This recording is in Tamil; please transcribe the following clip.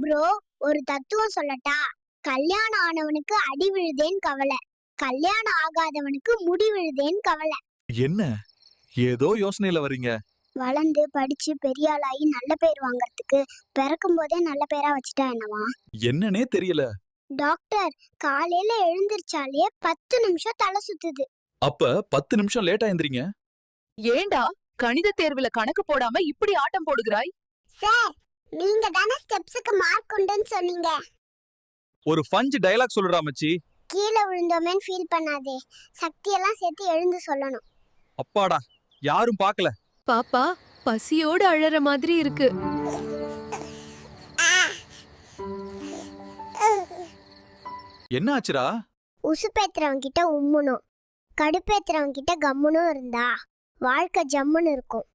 ப்ரோ, ஒரு தத்துவம் சொல்லட்டா? கல்யாணம் ஆனவனுக்கு அடி விழுதேன்னு கவலை, கல்யாணம் ஆகாதவனுக்கு முடி விழுதேன்னு கவலை. என்ன ஏதோ யோசனையில வர்றீங்க? வளர்ந்து படிச்சு பெரிய ஆளாகி நல்ல பேர் வாங்கறதுக்கு பிறக்கும் போதே நல்ல பேரா வச்சுட்டா என்னவா? என்னன்னே தெரியல. டாக்டர், காலையில எழுந்திருச்சாலே 10 நிமிஷம் தலை சுத்துது. அப்ப 10 நிமிஷம் லேட்டா எந்திரிங்க. ஏண்டா கணித தேர்வுல கணக்கு போடாம இப்படி ஆட்டம் போடுகிறாய்? சார், நீங்க தானே ஸ்டெப்ஸுக்கு மார்க் உண்டுன்னு சொன்னீங்க. ஒரு ஃபஞ்ச் டயலாக் சொல்லுடா மச்சி. கீழே விழுந்தோமேன்னு ஃபீல் பண்ணாதே, சக்தியெல்லாம் சேர்த்து எழுந்து சொல்லணும். அப்பாடா, யாரும் பார்க்கல. பாப்பா பசியோடு அழற மாதிரி இருக்கு. என்ன ஆச்சுடா? உசுப்பேத்துறவன் கிட்ட உம்முனும், கடுப்பேத்துறவன் கிட்ட கம்முனும் இருந்தா வாழ்க்கை ஜம்முன்னு இருக்கும்.